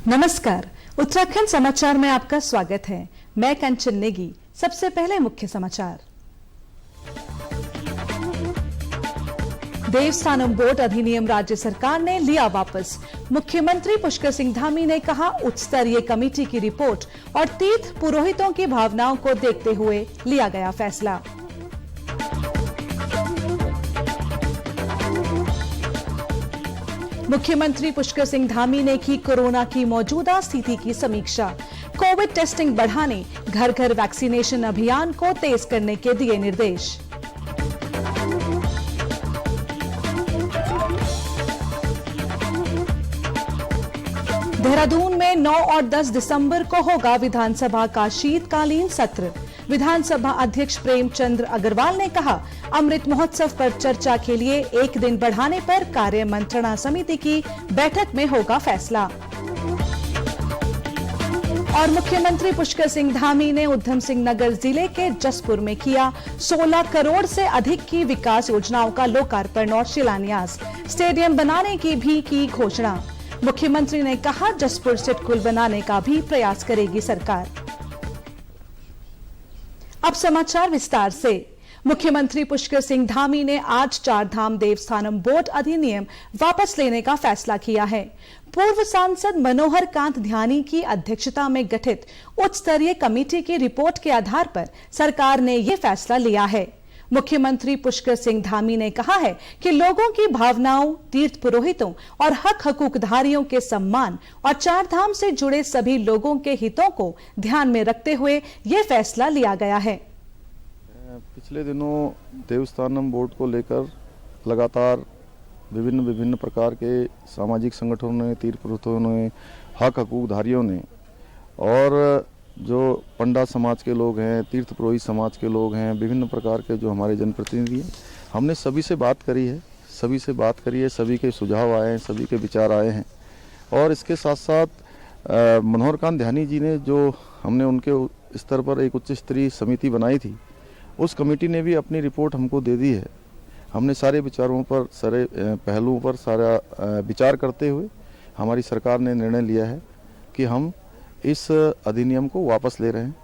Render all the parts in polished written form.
नमस्कार, उत्तराखंड समाचार में आपका स्वागत है। मैं कंचन नेगी। सबसे पहले मुख्य समाचार। देवस्थानम बोर्ड अधिनियम राज्य सरकार ने लिया वापस। मुख्यमंत्री पुष्कर सिंह धामी ने कहा, उच्च स्तरीय कमेटी की रिपोर्ट और तीर्थ पुरोहितों की भावनाओं को देखते हुए लिया गया फैसला। मुख्यमंत्री पुष्कर सिंह धामी ने की कोरोना की मौजूदा स्थिति की समीक्षा। कोविड टेस्टिंग बढ़ाने, घर घर वैक्सीनेशन अभियान को तेज करने के दिए निर्देश। देहरादून में 9 और 10 दिसंबर को होगा विधानसभा का शीतकालीन सत्र। विधानसभा अध्यक्ष प्रेमचंद अग्रवाल ने कहा, अमृत महोत्सव पर चर्चा के लिए एक दिन बढ़ाने पर कार्य मंत्रणा समिति की बैठक में होगा फैसला। और मुख्यमंत्री पुष्कर सिंह धामी ने उधम सिंह नगर जिले के जसपुर में किया 16 करोड़ से अधिक की विकास योजनाओं का लोकार्पण और शिलान्यास। स्टेडियम बनाने की भी की घोषणा। मुख्यमंत्री ने कहा, जसपुर सिटकुल बनाने का भी प्रयास करेगी सरकार। अब समाचार विस्तार से। मुख्यमंत्री पुष्कर सिंह धामी ने आज चारधाम देवस्थानम बोर्ड अधिनियम वापस लेने का फैसला किया है। पूर्व सांसद मनोहर कांत ध्यानी की अध्यक्षता में गठित उच्च स्तरीय कमेटी की रिपोर्ट के आधार पर सरकार ने यह फैसला लिया है। मुख्यमंत्री पुष्कर सिंह धामी ने कहा है कि लोगों की भावनाओं, तीर्थ पुरोहितों और हक हकूकधारियों के सम्मान और चारधाम से जुड़े सभी लोगों के हितों को ध्यान में रखते हुए यह फैसला लिया गया है। पिछले दिनों देवस्थानम बोर्ड को लेकर लगातार विभिन्न प्रकार के सामाजिक संगठनों ने, तीर्थ पुरोहितों ने, हक हकूकधारियों ने और जो पंडा समाज के लोग हैं, तीर्थ पुरोहित समाज के लोग हैं, विभिन्न प्रकार के जो हमारे जनप्रतिनिधि हैं, हमने सभी से बात करी है, सभी के सुझाव आए हैं, सभी के विचार आए हैं। और इसके साथ साथ मनोहर कांत ध्यानी जी ने जो हमने उनके स्तर पर एक उच्च स्तरीय समिति बनाई थी, उस कमेटी ने भी अपनी रिपोर्ट हमको दे दी है। हमने सारे विचारों पर, सारे पहलुओं पर सारा विचार करते हुए हमारी सरकार ने निर्णय लिया है कि हम इस अधिनियम को वापस ले रहे हैं।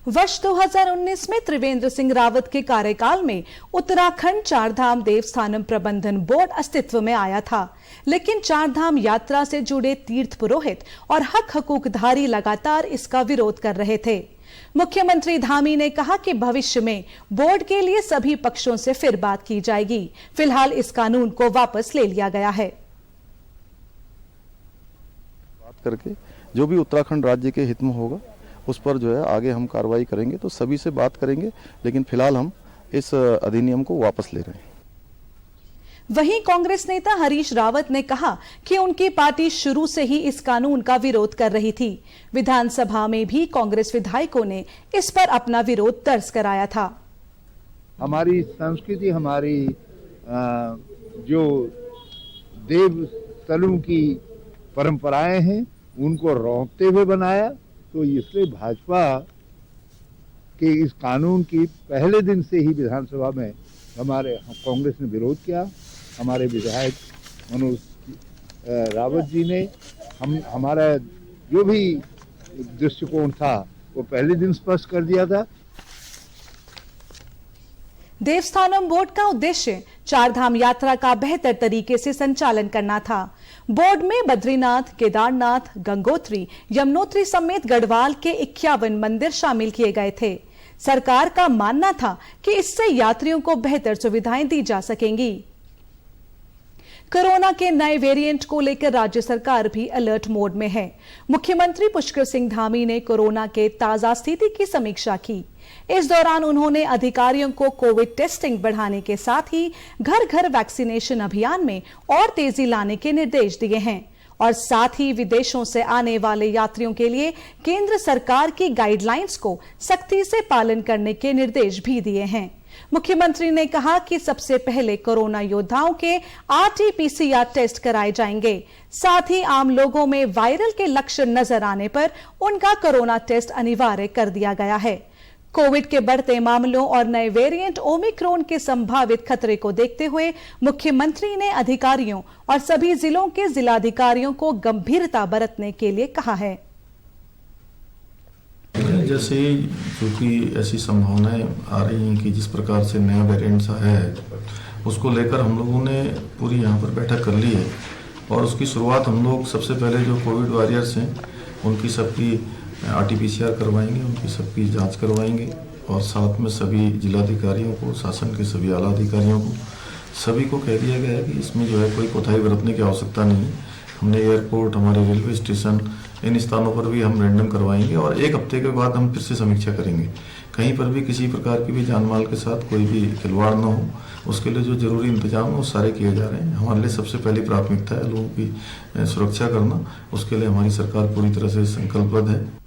वर्ष 2019 में त्रिवेंद्र सिंह रावत के कार्यकाल में उत्तराखंड चारधाम देवस्थानम प्रबंधन बोर्ड अस्तित्व में आया था, लेकिन चारधाम यात्रा से जुड़े तीर्थ पुरोहित और हक हकूकधारी लगातार इसका विरोध कर रहे थे। मुख्यमंत्री धामी ने कहा कि भविष्य में बोर्ड के लिए सभी पक्षों से फिर बात की जाएगी। फिलहाल इस कानून को वापस ले लिया गया है। बात करके जो भी उत्तराखंड राज्य के हित में होगा उस पर जो है आगे हम कार्रवाई करेंगे, तो सभी से बात करेंगे, लेकिन फिलहाल हम इस अधिनियम को वापस ले रहे हैं। वहीं कांग्रेस नेता हरीश रावत ने कहा कि उनकी पार्टी शुरू से ही इस कानून का विरोध कर रही थी। विधानसभा में भी कांग्रेस विधायकों ने इस पर अपना विरोध दर्ज कराया था। हमारी संस्कृति, हमारी जो देव स्थलों की परंपराएं हैं, उनको रोकते हुए बनाया। तो इसलिए भाजपा के इस कानून की पहले दिन से ही विधानसभा में हमारे कांग्रेस ने विरोध किया। हमारे विधायक मनोज रावत जी ने हमारा जो भी दृष्टिकोण था वो पहले दिन स्पष्ट कर दिया था। देवस्थानम बोर्ड का उद्देश्य चारधाम यात्रा का बेहतर तरीके से संचालन करना था। बोर्ड में बद्रीनाथ, केदारनाथ, गंगोत्री, यमुनोत्री समेत गढ़वाल के 51 मंदिर शामिल किए गए थे। सरकार का मानना था कि इससे यात्रियों को बेहतर सुविधाएं दी जा सकेंगी। कोरोना के नए वेरिएंट को लेकर राज्य सरकार भी अलर्ट मोड में है। मुख्यमंत्री पुष्कर सिंह धामी ने कोरोना के ताजा स्थिति की समीक्षा की। इस दौरान उन्होंने अधिकारियों को कोविड टेस्टिंग बढ़ाने के साथ ही घर घर वैक्सीनेशन अभियान में और तेजी लाने के निर्देश दिए हैं और साथ ही विदेशों से आने वाले यात्रियों के लिए केंद्र सरकार की गाइडलाइंस को सख्ती से पालन करने के निर्देश भी दिए हैं। मुख्यमंत्री ने कहा कि सबसे पहले कोरोना योद्धाओं के RT-PCR टेस्ट कराए जाएंगे। साथ ही आम लोगों में वायरल के लक्षण नजर आने पर उनका कोरोना टेस्ट अनिवार्य कर दिया गया है। कोविड के बढ़ते मामलों और नए वेरिएंट ओमिक्रॉन के संभावित खतरे को देखते हुए मुख्यमंत्री ने अधिकारियों और सभी जिलों के जिलाधिकारियों को गंभीरता बरतने के लिए कहा है। जैसे क्योंकि ऐसी संभावनाएं आ रही हैं कि जिस प्रकार से नया वेरिएंट आया है, उसको लेकर हम लोगों ने पूरी यहाँ पर बैठक कर ली है और उसकी शुरुआत हम लोग सबसे पहले जो कोविड वॉरियर्स हैं उनकी सबकी RT-PCR करवाएंगे, उनकी सबकी जांच करवाएंगे और साथ में सभी जिलाधिकारियों को, शासन के सभी आला अधिकारियों को, सभी को कह दिया गया है कि इसमें जो है कोई कोताही बरतने की आवश्यकता नहीं है। हमने एयरपोर्ट, हमारे रेलवे स्टेशन, इन स्थानों पर भी हम रैंडम करवाएंगे और एक हफ्ते के बाद हम फिर से समीक्षा करेंगे। कहीं पर भी किसी प्रकार की भी जान माल के साथ कोई भी खिलवाड़ न हो, उसके लिए जो जरूरी इंतजाम है वो सारे किए जा रहे हैं। हमारे लिए सबसे पहली प्राथमिकता है लोगों की सुरक्षा करना, उसके लिए हमारी सरकार पूरी तरह से संकल्पबद्ध है।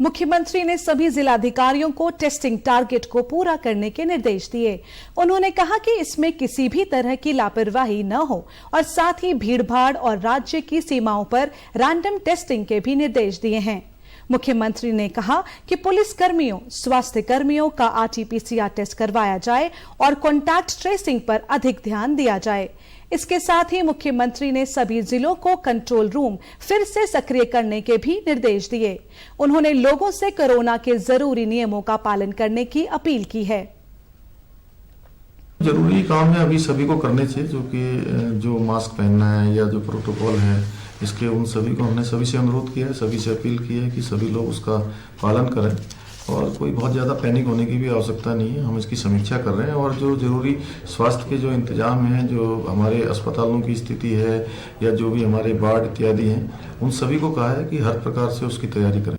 मुख्यमंत्री ने सभी जिलाधिकारियों को टेस्टिंग टारगेट को पूरा करने के निर्देश दिए। उन्होंने कहा कि इसमें किसी भी तरह की लापरवाही न हो और साथ ही भीड़भाड़ और राज्य की सीमाओं पर रैंडम टेस्टिंग के भी निर्देश दिए हैं। मुख्यमंत्री ने कहा कि पुलिस कर्मियों, स्वास्थ्य कर्मियों का RT-PCR टेस्ट करवाया जाए और कॉन्टैक्ट ट्रेसिंग पर अधिक ध्यान दिया जाए। इसके साथ ही मुख्यमंत्री ने सभी जिलों को कंट्रोल रूम फिर से सक्रिय करने के भी निर्देश दिए। उन्होंने लोगों से कोरोना के जरूरी नियमों का पालन करने की अपील की है। जरूरी काम है अभी सभी को करने चाहिए, जो मास्क पहनना है या जो प्रोटोकॉल है इसके, उन सभी को हमने सभी से अनुरोध किया है, सभी से अपील की है कि सभी लोग उसका पालन करें और कोई बहुत ज़्यादा पैनिक होने की भी आवश्यकता नहीं है। हम इसकी समीक्षा कर रहे हैं और जो जरूरी स्वास्थ्य के जो इंतजाम हैं, जो हमारे अस्पतालों की स्थिति है या जो भी हमारे वार्ड इत्यादि हैं, उन सभी को कहा है कि हर प्रकार से उसकी तैयारी करें।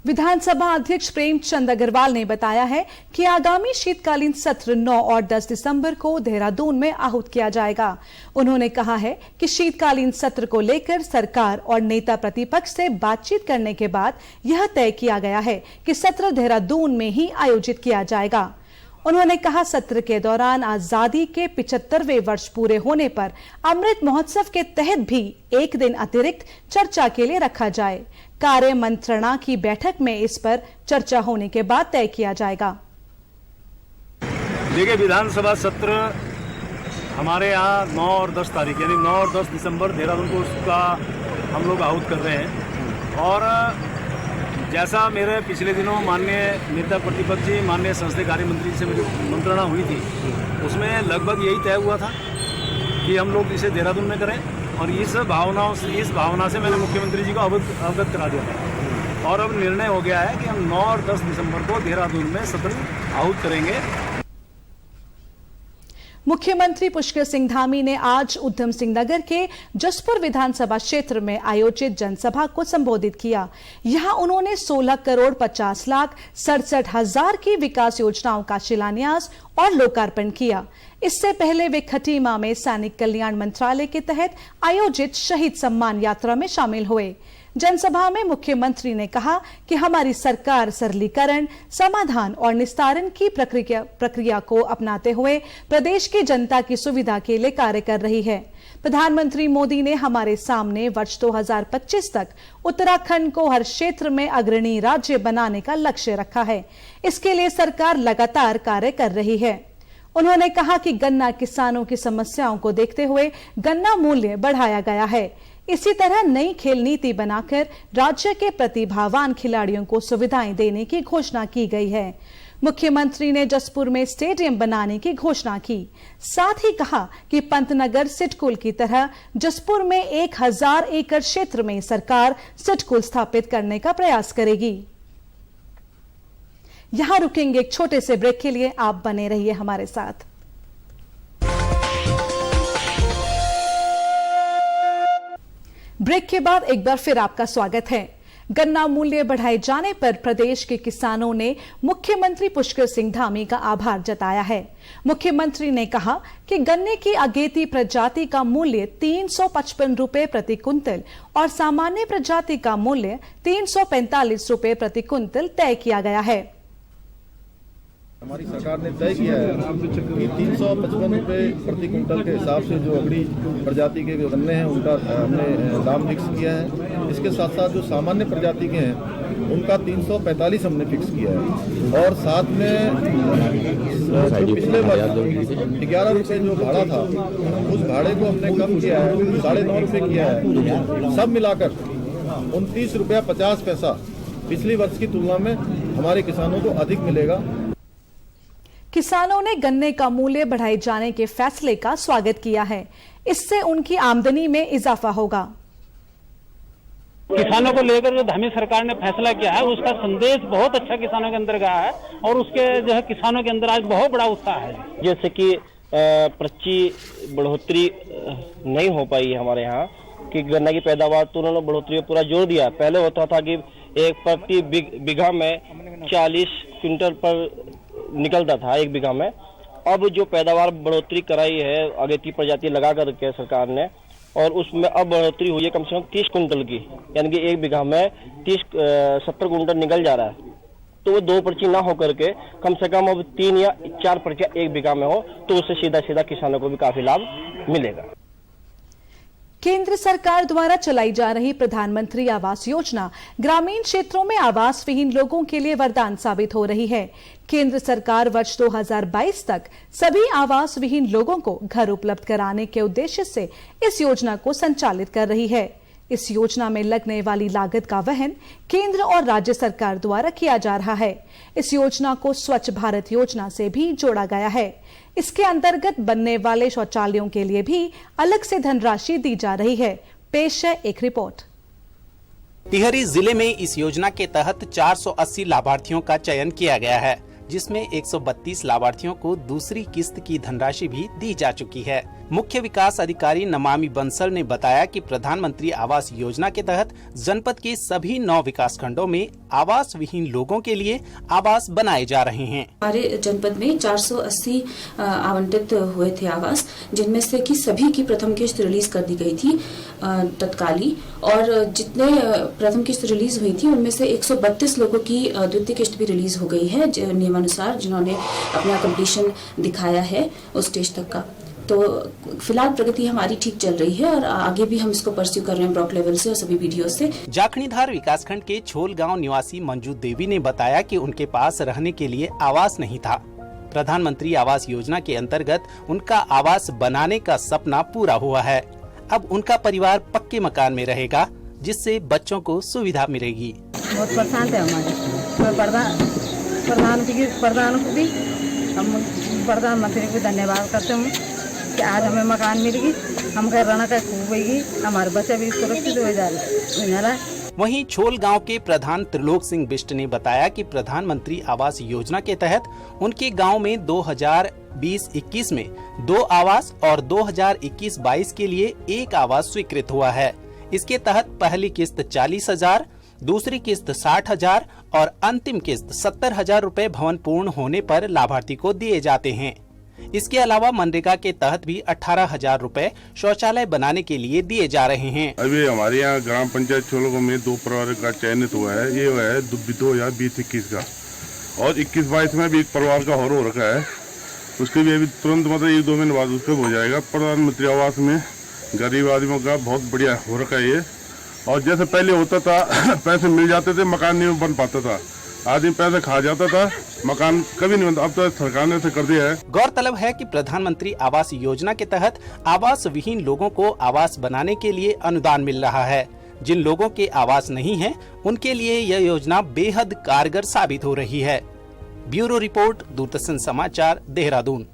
विधानसभा अध्यक्ष प्रेमचंद अग्रवाल ने बताया है कि आगामी शीतकालीन सत्र 9 और 10 दिसंबर को देहरादून में आहूत किया जाएगा। उन्होंने कहा है कि शीतकालीन सत्र को लेकर सरकार और नेता प्रतिपक्ष से बातचीत करने के बाद यह तय किया गया है कि सत्र देहरादून में ही आयोजित किया जाएगा। उन्होंने कहा सत्र के दौरान आजादी के 75वें वर्ष पूरे होने पर अमृत महोत्सव के तहत भी एक दिन अतिरिक्त चर्चा के लिए रखा जाए। कार्य मंत्रणा की बैठक में इस पर चर्चा होने के बाद तय किया जाएगा। देखिए, विधानसभा सत्र हमारे यहाँ 9 और 10 तारीख यानी 9 और 10 दिसंबर देहरादून को उसका हम लोग आहूत कर रहे हैं और जैसा मेरे पिछले दिनों माननीय नेता प्रतिपक्ष जी, माननीय संसदीय कार्य मंत्री से मेरी मंत्रणा हुई थी, उसमें लगभग यही तय हुआ था कि हम लोग इसे देहरादून में करें और इस भावना से मैंने मुख्यमंत्री जी को अवगत करा दिया था और अब निर्णय हो गया है कि हम 9 और 10 दिसंबर को देहरादून में सत्र आहूत करेंगे। मुख्यमंत्री पुष्कर सिंह धामी ने आज उधम सिंह नगर के जसपुर विधानसभा क्षेत्र में आयोजित जनसभा को संबोधित किया। यहां उन्होंने 16 करोड़ 50 लाख 67 हजार की विकास योजनाओं का शिलान्यास और लोकार्पण किया। इससे पहले वे खटीमा में सैनिक कल्याण मंत्रालय के तहत आयोजित शहीद सम्मान यात्रा में शामिल हुए। जनसभा में मुख्यमंत्री ने कहा कि हमारी सरकार सरलीकरण, समाधान और निस्तारण की प्रक्रिया को अपनाते हुए प्रदेश की जनता की सुविधा के लिए कार्य कर रही है। प्रधानमंत्री मोदी ने हमारे सामने वर्ष 2025 तक उत्तराखंड को हर क्षेत्र में अग्रणी राज्य बनाने का लक्ष्य रखा है। इसके लिए सरकार लगातार कार्य कर रही है। उन्होंने कहा कि गन्ना किसानों की समस्याओं को देखते हुए गन्ना मूल्य बढ़ाया गया है। इसी तरह नई खेल नीति बनाकर राज्य के प्रतिभावान खिलाड़ियों को सुविधाएं देने की घोषणा की गई है। मुख्यमंत्री ने जसपुर में स्टेडियम बनाने की घोषणा की। साथ ही कहा कि पंतनगर सिडकुल की तरह जसपुर में 1000 एकड़ क्षेत्र में सरकार सिडकुल स्थापित करने का प्रयास करेगी। यहां रुकेंगे एक छोटे से ब्रेक के लिए, आप बने रहिए हमारे साथ। ब्रेक के बाद एक बार फिर आपका स्वागत है। गन्ना मूल्य बढ़ाए जाने पर प्रदेश के किसानों ने मुख्यमंत्री पुष्कर सिंह धामी का आभार जताया है। मुख्यमंत्री ने कहा कि गन्ने की अगेती प्रजाति का मूल्य 355 रुपए प्रति कुंतल और सामान्य प्रजाति का मूल्य 345 रुपए प्रति कुंतल तय किया गया है। हमारी सरकार ने तय किया है कि 355 रुपये प्रति क्विंटल के हिसाब से जो अगड़ी प्रजाति के गन्ने हैं उनका हमने दाम फिक्स किया है। इसके साथ साथ जो सामान्य प्रजाति के हैं उनका 345 हमने फिक्स किया है और साथ में जो पिछले वर्ष 11 रुपये जो भाड़ा था उस भाड़े को हमने कम किया है, 9.5 रुपये किया है। सब मिलाकर 29 रुपया 50 पैसा पिछली वर्ष की तुलना में हमारे किसानों को अधिक मिलेगा। किसानों ने गन्ने का मूल्य बढ़ाए जाने के फैसले का स्वागत किया है। इससे उनकी आमदनी में इजाफा होगा। किसानों को लेकर जो धामी सरकार ने फैसला किया है उसका संदेश बहुत अच्छा किसानों के अंदर गया है और उसके जो है किसानों के अंदर आज बहुत बड़ा उत्साह है। जैसे कि पर्ची बढ़ोतरी नहीं हो पाई है हमारे यहाँ कि गन्ना की पैदावार तो उन्होंने बढ़ोतरी पर पूरा जोर दिया। पहले होता था कि एक प्रति बीघा में 40 क्विंटल पर निकलता था एक बीघा में। अब जो पैदावार बढ़ोतरी कराई है अगेती प्रजाति लगा करके सरकार ने और उसमें अब बढ़ोतरी हुई है कम से कम 30 कुंटल की, यानी कि एक बीघा में 70 कुंटल निकल जा रहा है। तो वो 2 पर्ची ना हो करके कम से कम अब 3 या 4 पर्चियां एक बीघा में हो तो उससे सीधा सीधा किसानों को भी काफी लाभ मिलेगा। केंद्र सरकार द्वारा चलाई जा रही प्रधानमंत्री आवास योजना ग्रामीण क्षेत्रों में आवास विहीन लोगों के लिए वरदान साबित हो रही है। केंद्र सरकार वर्ष 2022 तक सभी आवास विहीन लोगों को घर उपलब्ध कराने के उद्देश्य से इस योजना को संचालित कर रही है। इस योजना में लगने वाली लागत का वहन केंद्र और राज्य सरकार द्वारा किया जा रहा है। इस योजना को स्वच्छ भारत योजना से भी जोड़ा गया है। इसके अंतर्गत बनने वाले शौचालयों के लिए भी अलग से धनराशि दी जा रही है। पेश है एक रिपोर्ट। टिहरी जिले में इस योजना के तहत 480 लाभार्थियों का चयन किया गया है, जिसमें 132 लाभार्थियों को दूसरी किस्त की धनराशि भी दी जा चुकी है। मुख्य विकास अधिकारी नमामि बंसल ने बताया कि प्रधानमंत्री आवास योजना के तहत जनपद के सभी 9 विकास खंडों में आवास विहीन लोगों के लिए आवास बनाए जा रहे हैं। हमारे जनपद में 480 आवंटित हुए थे आवास, जिनमें से कि सभी की प्रथम किस्त रिलीज कर दी गई थी तत्काली, और जितने प्रथम किस्त रिलीज हुई थी उनमें से 132 लोगों की द्वितीय किस्त भी रिलीज हो गई है नियमानुसार, जिन्होंने अपना कंप्लीशन दिखाया है उस स्टेज तक का। तो फिलहाल प्रगति हमारी ठीक चल रही है और आगे भी हम इसको परस्यू कर रहे हैं ब्लॉक लेवल से और सभी वीडियो से। जाखणीधार विकासखंड के छोल गांव निवासी मंजू देवी ने बताया कि उनके पास रहने के लिए आवास नहीं था। प्रधानमंत्री आवास योजना के अंतर्गत उनका आवास बनाने का सपना पूरा हुआ है। अब उनका परिवार पक्के मकान में रहेगा, जिससे बच्चों को सुविधा मिलेगी। बहुत परेशान थे हमारे प्रधानमंत्री को धन्यवाद करते हूँ कि आज हमें मकान मिलेगी, हम घर रहना का खूब होगी, हमारे बच्चे भी सुरक्षित हो जा रहे। वहीं छोल गांव के प्रधान त्रिलोक सिंह बिष्ट ने बताया कि प्रधानमंत्री आवास योजना के तहत उनके गांव में 2020-21 में 2 आवास और 2021-22 के लिए 1 आवास स्वीकृत हुआ है। इसके तहत पहली किस्त 40,000, दूसरी किस्त 60,000 और अंतिम किस्त 70,000 रुपए भवन पूर्ण होने पर लाभार्थी को दिए जाते हैं। इसके अलावा मनरेगा के तहत भी 18,000 रुपए शौचालय बनाने के लिए दिए जा रहे हैं। अभी हमारे यहाँ ग्राम पंचायत छोलों में 2 परिवार का चयनित हुआ है। ये है 2020-21 का, और 21-22 में भी एक परिवार का और हो रखा है। उसके भी अभी तुरंत मतलब 1-2 महीने बाद उसके हो जाएगा। प्रधानमंत्री आवास में गरीब आदमियों का बहुत बढ़िया हो रखा है ये। और जैसे पहले होता था पैसे मिल जाते थे, मकान नहीं बन पाता था, आदमी पैसे खा जाता था, मकान कभी नहीं बनता। अब तो सरकार ने ऐसे कर दिया है। गौरतलब है कि प्रधानमंत्री आवास योजना के तहत आवास विहीन लोगों को आवास बनाने के लिए अनुदान मिल रहा है। जिन लोगों के आवास नहीं है, उनके लिए यह योजना बेहद कारगर साबित हो रही है। ब्यूरो रिपोर्ट, दूरदर्शन समाचार, देहरादून।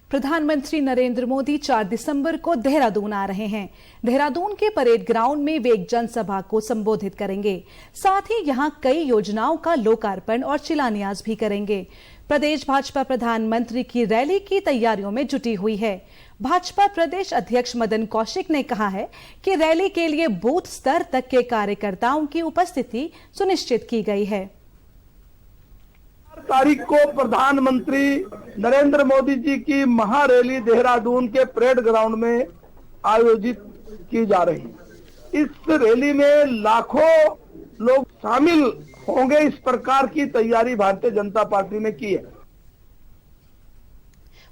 प्रधानमंत्री नरेंद्र मोदी 4 दिसंबर को देहरादून आ रहे हैं। देहरादून के परेड ग्राउंड में वे एक जनसभा को संबोधित करेंगे। साथ ही यहां कई योजनाओं का लोकार्पण और शिलान्यास भी करेंगे। प्रदेश भाजपा प्रधानमंत्री की रैली की तैयारियों में जुटी हुई है। भाजपा प्रदेश अध्यक्ष मदन कौशिक ने कहा है कि रैली के लिए बूथ स्तर तक के कार्यकर्ताओं की उपस्थिति सुनिश्चित की गई है। तारीख को प्रधानमंत्री नरेंद्र मोदी जी की महारैली देहरादून के परेड ग्राउंड में आयोजित की जा रही है। इस रैली में लाखों लोग शामिल होंगे, इस प्रकार की तैयारी भारतीय जनता पार्टी ने की है।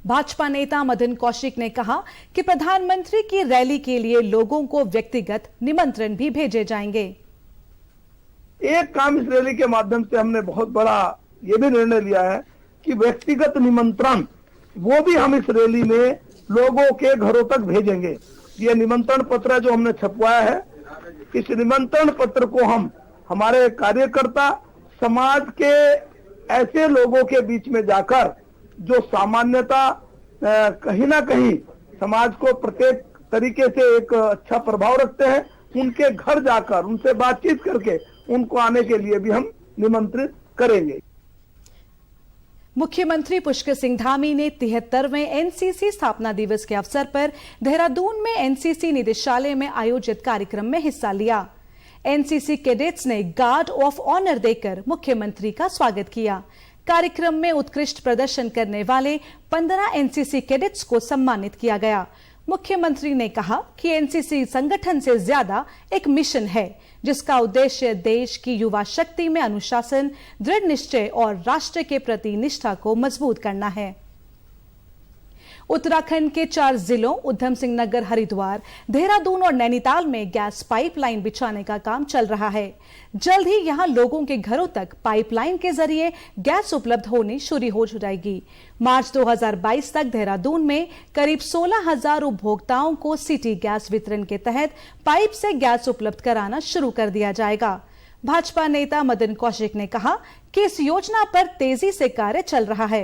भाजपा नेता मदन कौशिक ने कहा कि प्रधानमंत्री की रैली के लिए लोगों को व्यक्तिगत निमंत्रण भी भेजे जाएंगे। एक काम इस रैली के माध्यम से हमने बहुत बड़ा ये भी निर्णय लिया है कि व्यक्तिगत निमंत्रण वो भी हम इस रैली में लोगों के घरों तक भेजेंगे। ये निमंत्रण पत्र जो हमने छपवाया है, इस निमंत्रण पत्र को हम हमारे कार्यकर्ता समाज के ऐसे लोगों के बीच में जाकर जो सामान्यता कहीं ना कहीं समाज को प्रत्येक तरीके से एक अच्छा प्रभाव रखते हैं, उनके घर जाकर उनसे बातचीत करके उनको आने के लिए भी हम निमंत्रित करेंगे। मुख्यमंत्री पुष्कर सिंह धामी ने 73वें एनसीसी स्थापना दिवस के अवसर पर देहरादून में एनसीसी निदेशालय में आयोजित कार्यक्रम में हिस्सा लिया। एनसीसी कैडेट्स ने गार्ड ऑफ ऑनर देकर मुख्यमंत्री का स्वागत किया। कार्यक्रम में उत्कृष्ट प्रदर्शन करने वाले 15 एनसीसी कैडेट्स को सम्मानित किया गया। मुख्यमंत्री ने कहा कि एनसीसी संगठन से ज्यादा एक मिशन है, जिसका उद्देश्य देश की युवा शक्ति में अनुशासन, दृढ़ निश्चय और राष्ट्र के प्रति निष्ठा को मजबूत करना है। उत्तराखंड के 4 जिलों उधम सिंह नगर, हरिद्वार, देहरादून और नैनीताल में गैस पाइपलाइन बिछाने का काम चल रहा है। जल्द ही यहां लोगों के घरों तक पाइपलाइन के जरिए गैस उपलब्ध होनी शुरू हो जाएगी। मार्च 2022 तक देहरादून में करीब 16,000 उपभोक्ताओं को सिटी गैस वितरण के तहत पाइप से गैस उपलब्ध कराना शुरू कर दिया जाएगा। भाजपा नेता मदन कौशिक ने कहा कि इस योजना पर तेजी से कार्य चल रहा है।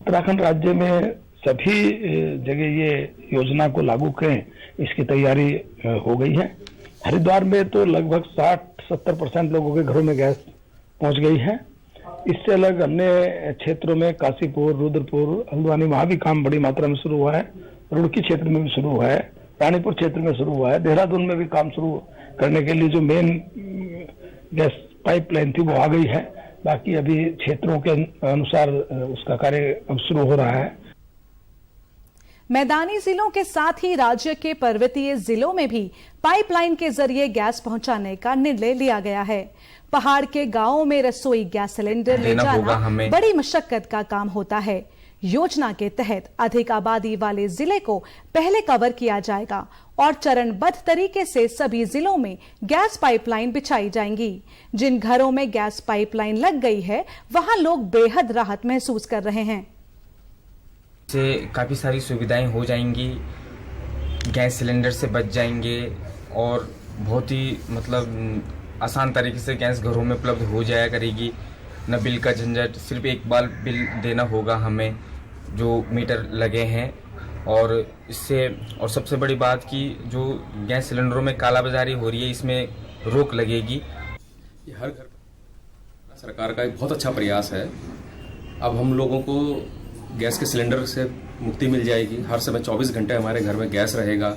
उत्तराखंड राज्य में सभी जगह ये योजना को लागू करें, इसकी तैयारी हो गई है। हरिद्वार में तो लगभग 60-70% लोगों के घरों में गैस पहुंच गई है। इससे अलग अन्य क्षेत्रों में काशीपुर, रुद्रपुर, हल्द्वानी, वहां भी काम बड़ी मात्रा में शुरू हुआ है। रुड़की क्षेत्र में भी शुरू हुआ है, रानीपुर क्षेत्र में शुरू हुआ है, देहरादून में भी काम शुरू करने के लिए जो मेन गैस पाइपलाइन थी वो आ गई है। बाकी अभी क्षेत्रों के अनुसार उसका कार्य अब शुरू हो रहा है। मैदानी जिलों के साथ ही राज्य के पर्वतीय जिलों में भी पाइपलाइन के जरिए गैस पहुंचाने का निर्णय लिया गया है। पहाड़ के गांवों में रसोई गैस सिलेंडर ले जाना बड़ी मशक्कत का काम होता है। योजना के तहत अधिक आबादी वाले जिले को पहले कवर किया जाएगा और चरणबद्ध तरीके से सभी जिलों में गैस पाइपलाइन बिछाई जाएंगी। जिन घरों में गैस पाइपलाइन लग गई है, वहां लोग बेहद राहत महसूस कर रहे हैं। से काफ़ी सारी सुविधाएं हो जाएंगी, गैस सिलेंडर से बच जाएंगे और बहुत ही आसान तरीके से गैस घरों में उपलब्ध हो जाया करेगी। न बिल का झंझट, सिर्फ एक बार बिल देना होगा हमें जो मीटर लगे हैं। और इससे और सबसे बड़ी बात कि जो गैस सिलेंडरों में कालाबाजारी हो रही है, इसमें रोक लगेगी। ये हर घर सरकार का एक बहुत अच्छा प्रयास है। अब हम लोगों को गैस के सिलेंडर से मुक्ति मिल जाएगी। हर समय 24 घंटे हमारे घर में गैस रहेगा।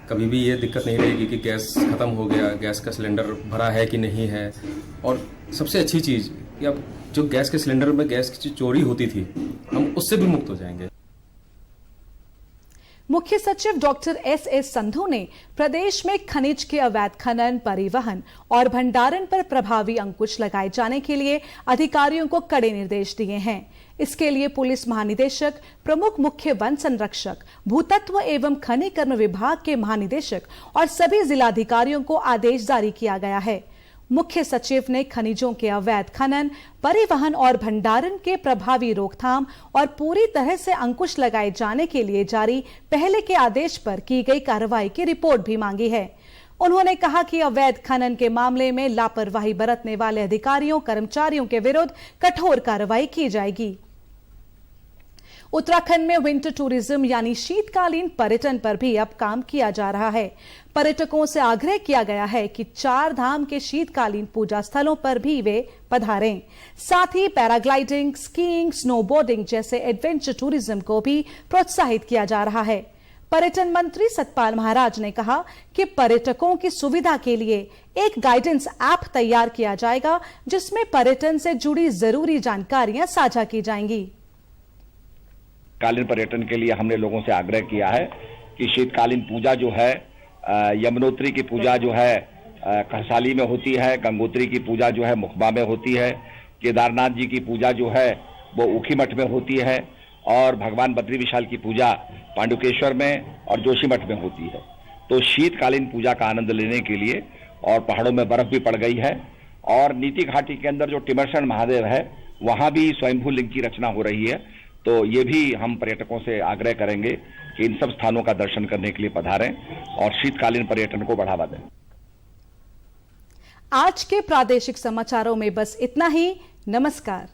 कभी भी ये दिक्कत नहीं रहेगी कि गैस ख़त्म हो गया, गैस का सिलेंडर भरा है कि नहीं है। और सबसे अच्छी चीज़ कि अब जो गैस के सिलेंडर में गैस की चोरी होती थी, हम उससे भी मुक्त हो जाएंगे। मुख्य सचिव डॉक्टर एस संधू ने प्रदेश में खनिज के अवैध खनन, परिवहन और भंडारण पर प्रभावी अंकुश लगाए जाने के लिए अधिकारियों को कड़े निर्देश दिए हैं। इसके लिए पुलिस महानिदेशक, प्रमुख मुख्य वन संरक्षक, भूतत्व एवं खनिकर्म विभाग के महानिदेशक और सभी जिलाधिकारियों को आदेश जारी किया गया है। मुख्य सचिव ने खनिजों के अवैध खनन, परिवहन और भंडारण के प्रभावी रोकथाम और पूरी तरह से अंकुश लगाए जाने के लिए जारी पहले के आदेश पर की गई कार्रवाई की रिपोर्ट भी मांगी है। उन्होंने कहा कि अवैध खनन के मामले में लापरवाही बरतने वाले अधिकारियों, कर्मचारियों के विरुद्ध कठोर कार्रवाई की जाएगी। उत्तराखंड में विंटर टूरिज्म यानी शीतकालीन पर्यटन पर भी अब काम किया जा रहा है। पर्यटकों से आग्रह किया गया है कि 4 धाम के शीतकालीन पूजा स्थलों पर भी वे पधारें। साथ ही पैराग्लाइडिंग, स्कीइंग, स्नोबोर्डिंग जैसे एडवेंचर टूरिज्म को भी प्रोत्साहित किया जा रहा है। पर्यटन मंत्री सतपाल महाराज ने कहा कि पर्यटकों की सुविधा के लिए एक गाइडेंस ऐप तैयार किया जाएगा, जिसमें पर्यटन से जुड़ी जरूरी जानकारियां साझा की जाएंगी। शीतकालीन पर्यटन के लिए हमने लोगों से आग्रह किया है कि शीतकालीन पूजा जो है, यमुनोत्री की पूजा जो है, खरसाली में होती है, गंगोत्री की पूजा जो है मुखबा में होती है, केदारनाथ जी की पूजा जो है वो ऊखीमठ में होती है, और भगवान बद्री विशाल की पूजा पांडुकेश्वर में और जोशीमठ में होती है। तो शीतकालीन पूजा का आनंद लेने के लिए, और पहाड़ों में बर्फ भी पड़ गई है, और नीति घाटी के अंदर जो टिमरसन महादेव है वहां भी स्वयंभू लिंग की रचना हो रही है। तो ये भी हम पर्यटकों से आग्रह करेंगे कि इन सब स्थानों का दर्शन करने के लिए पधारें और शीतकालीन पर्यटन को बढ़ावा दें। आज के प्रादेशिक समाचारों में बस इतना ही। नमस्कार।